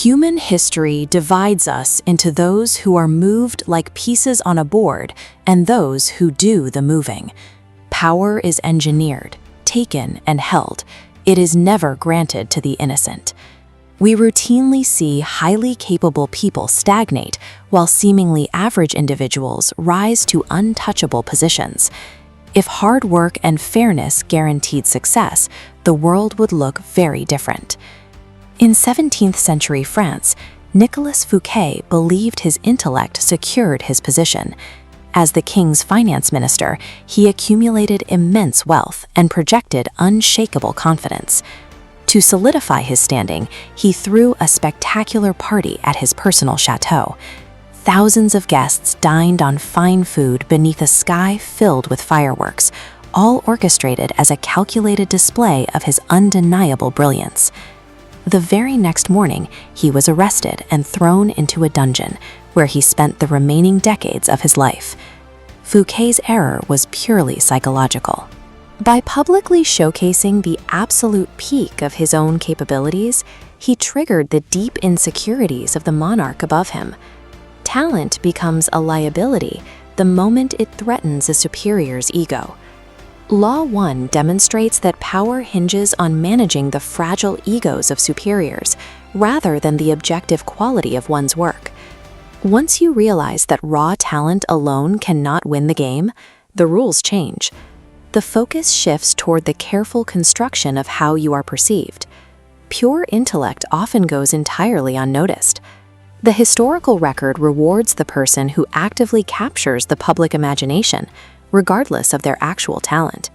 Human history divides us into those who are moved like pieces on a board and those who do the moving. Power is engineered, taken, and held. It is never granted to the innocent. We routinely see highly capable people stagnate, while seemingly average individuals rise to untouchable positions. If hard work and fairness guaranteed success, the world would look very different. In 17th century France, Nicolas Fouquet believed his intellect secured his position. As the king's finance minister, he accumulated immense wealth and projected unshakable confidence. To solidify his standing, he threw a spectacular party at his personal chateau. Thousands of guests dined on fine food beneath a sky filled with fireworks, all orchestrated as a calculated display of his undeniable brilliance. The very next morning, he was arrested and thrown into a dungeon, where he spent the remaining decades of his life. Fouquet's error was purely psychological. By publicly showcasing the absolute peak of his own capabilities, he triggered the deep insecurities of the monarch above him. Talent becomes a liability the moment it threatens a superior's ego. Law 1 demonstrates that power hinges on managing the fragile egos of superiors, rather than the objective quality of one's work. Once you realize that raw talent alone cannot win the game, the rules change. The focus shifts toward the careful construction of how you are perceived. Pure intellect often goes entirely unnoticed. The historical record rewards the person who actively captures the public imagination, regardless of their actual talent.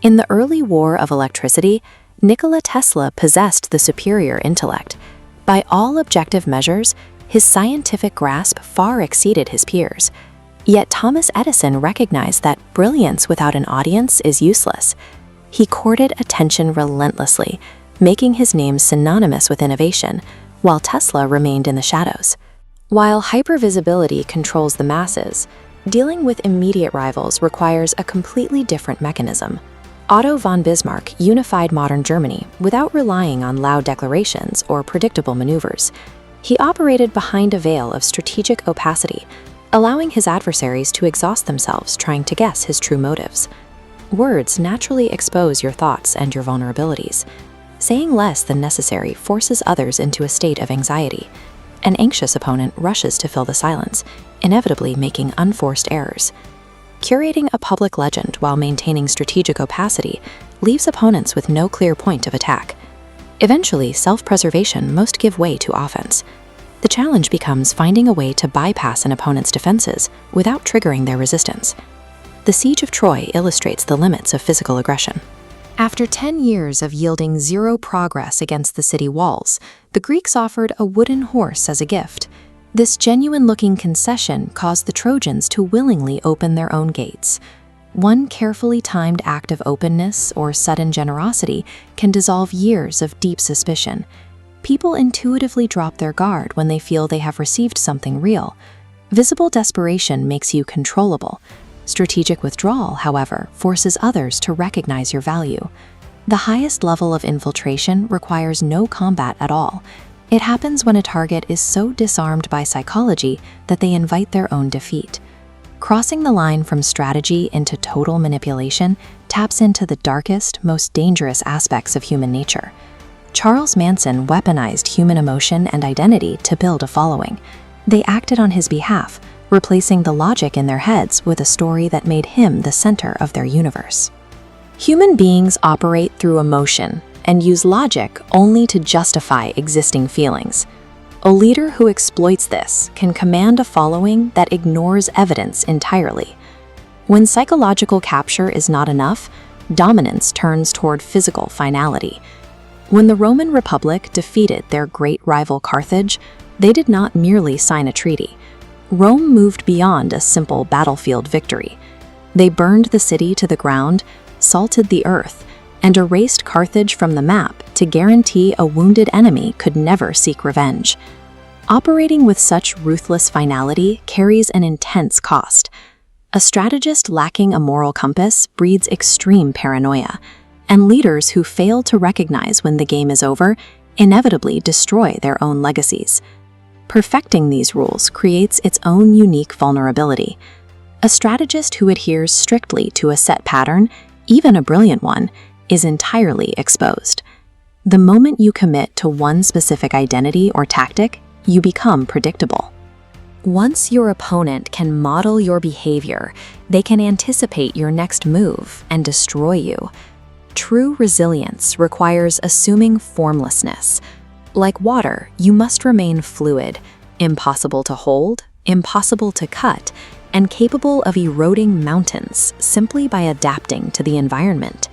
In the early war of electricity, Nikola Tesla possessed the superior intellect. By all objective measures, his scientific grasp far exceeded his peers. Yet Thomas Edison recognized that brilliance without an audience is useless. He courted attention relentlessly, making his name synonymous with innovation, while Tesla remained in the shadows. While hypervisibility controls the masses, dealing with immediate rivals requires a completely different mechanism. Otto von Bismarck unified modern Germany without relying on loud declarations or predictable maneuvers. He operated behind a veil of strategic opacity, allowing his adversaries to exhaust themselves trying to guess his true motives. Words naturally expose your thoughts and your vulnerabilities. Saying less than necessary forces others into a state of anxiety. An anxious opponent rushes to fill the silence, inevitably making unforced errors. Curating a public legend while maintaining strategic opacity leaves opponents with no clear point of attack. Eventually, self-preservation must give way to offense. The challenge becomes finding a way to bypass an opponent's defenses without triggering their resistance. The Siege of Troy illustrates the limits of physical aggression. After 10 years of yielding zero progress against the city walls, the Greeks offered a wooden horse as a gift. This genuine-looking concession caused the Trojans to willingly open their own gates. One carefully timed act of openness or sudden generosity can dissolve years of deep suspicion. People intuitively drop their guard when they feel they have received something real. Visible desperation makes you controllable. Strategic withdrawal, however, forces others to recognize your value. The highest level of infiltration requires no combat at all. It happens when a target is so disarmed by psychology that they invite their own defeat. Crossing the line from strategy into total manipulation taps into the darkest, most dangerous aspects of human nature. Charles Manson weaponized human emotion and identity to build a following. They acted on his behalf, replacing the logic in their heads with a story that made him the center of their universe. Human beings operate through emotion and use logic only to justify existing feelings. A leader who exploits this can command a following that ignores evidence entirely. When psychological capture is not enough, dominance turns toward physical finality. When the Roman Republic defeated their great rival Carthage, they did not merely sign a treaty. Rome moved beyond a simple battlefield victory. They burned the city to the ground, salted the earth, and erased Carthage from the map to guarantee a wounded enemy could never seek revenge. Operating with such ruthless finality carries an intense cost. A strategist lacking a moral compass breeds extreme paranoia, and leaders who fail to recognize when the game is over inevitably destroy their own legacies. Perfecting these rules creates its own unique vulnerability. A strategist who adheres strictly to a set pattern, even a brilliant one, is entirely exposed. The moment you commit to one specific identity or tactic, you become predictable. Once your opponent can model your behavior, they can anticipate your next move and destroy you. True resilience requires assuming formlessness. Like water, you must remain fluid, impossible to hold, impossible to cut, and capable of eroding mountains simply by adapting to the environment.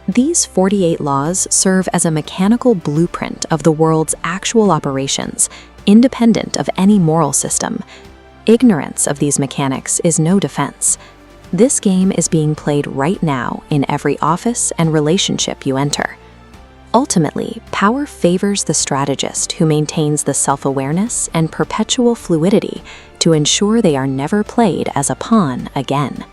These 48 laws serve as a mechanical blueprint of the world's actual operations, independent of any moral system. Ignorance of these mechanics is no defense. This game is being played right now in every office and relationship you enter. Ultimately, power favors the strategist who maintains the self-awareness and perpetual fluidity to ensure they are never played as a pawn again.